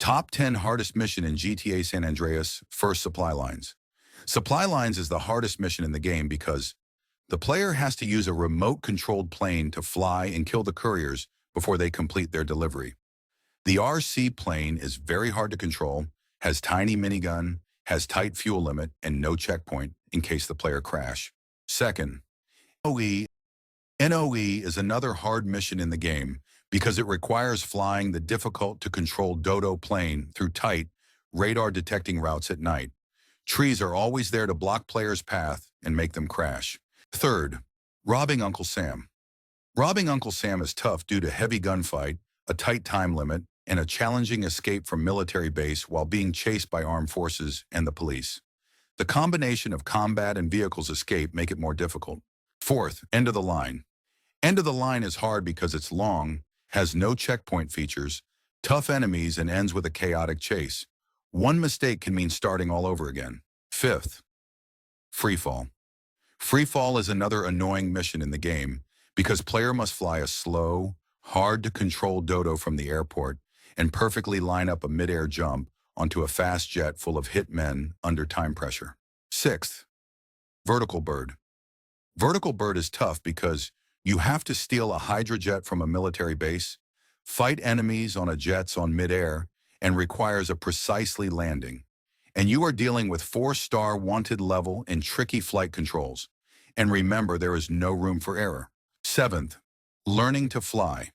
Top 10 hardest mission in GTA San Andreas. First, supply lines. Supply lines is the hardest mission in the game because the player has to use a remote-controlled plane to fly and kill the couriers before they complete their delivery. The RC plane is very hard to control, has tiny minigun, has tight fuel limit, and no checkpoint in case the player crash. Second, NOE. NOE is another hard mission in the game because it requires flying the difficult-to-control Dodo plane through tight, radar-detecting routes at night. Trees are always there to block players' path and make them crash. Third, robbing Uncle Sam. Robbing Uncle Sam is tough due to heavy gunfight, a tight time limit, and a challenging escape from military base while being chased by armed forces and the police. The combination of combat and vehicles escape make it more difficult. Fourth, end of the line. End of the line is hard because it's long, has no checkpoint features, tough enemies, and ends with a chaotic chase. One mistake can mean starting all over again. Fifth, Freefall. Freefall is another annoying mission in the game because player must fly a slow, hard-to-control Dodo from the airport and perfectly line up a mid-air jump onto a fast jet full of hit men under time pressure. Sixth, Vertical Bird. Vertical Bird is tough because you have to steal a Hydra jet from a military base, fight enemies on a jets on mid-air, and requires a precisely landing. And you are dealing with 4-star wanted level and tricky flight controls. And remember, there is no room for error. Seventh, learning to fly.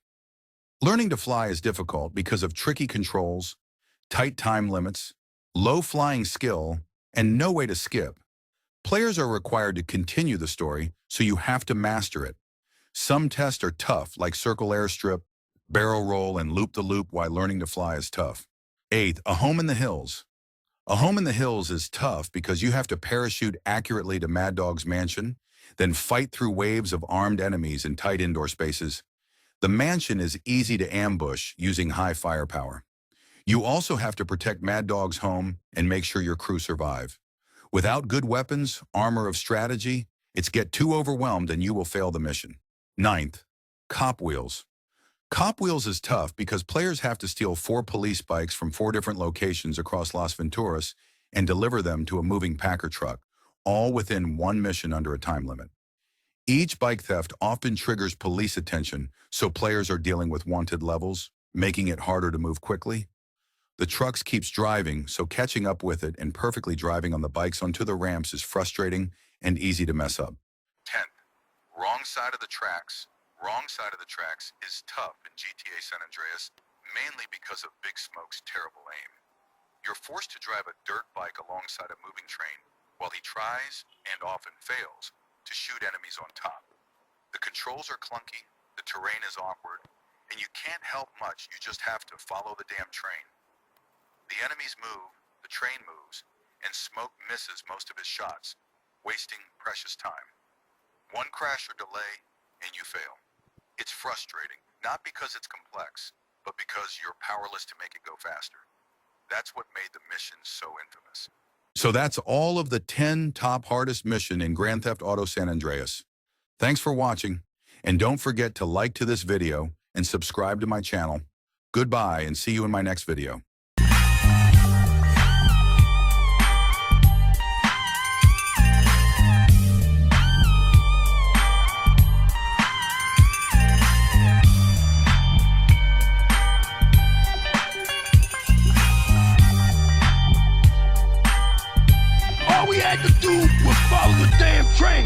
Learning to fly is difficult because of tricky controls, tight time limits, low flying skill, and no way to skip. Players are required to continue the story, so you have to master it. Some tests are tough, like circle airstrip, barrel roll, and loop-the-loop, while learning to fly is tough. Eighth, a home in the hills. A home in the hills is tough because you have to parachute accurately to Mad Dog's mansion, then fight through waves of armed enemies in tight indoor spaces. The mansion is easy to ambush using high firepower. You also have to protect Mad Dog's home and make sure your crew survive. Without good weapons, armor of strategy, it's get too overwhelmed and you will fail the mission. Ninth, Cop Wheels. Cop Wheels is tough because players have to steal 4 police bikes from 4 different locations across Las Venturas and deliver them to a moving Packer truck, all within one mission under a time limit. Each bike theft often triggers police attention, so players are dealing with wanted levels, making it harder to move quickly. The trucks keeps driving, so catching up with it and perfectly driving on the bikes onto the ramps is frustrating and easy to mess up. 10th, wrong side of the tracks. Wrong side of the tracks is tough in GTA San Andreas, mainly because of Big Smoke's terrible aim. You're forced to drive a dirt bike alongside a moving train while he tries, and often fails, to shoot enemies on top. The controls are clunky, the terrain is awkward, and you can't help much, you just have to follow the damn train. The enemies move, the train moves, and Smoke misses most of his shots, wasting precious time. One crash or delay, and you fail. It's frustrating, not because it's complex, but because you're powerless to make it go faster. That's what made the mission so infamous. So that's all of the 10 top hardest missions in Grand Theft Auto San Andreas. Thanks for watching, and don't forget to like to this video and subscribe to my channel. Goodbye, and see you in my next video. All we had to do was follow the damn train.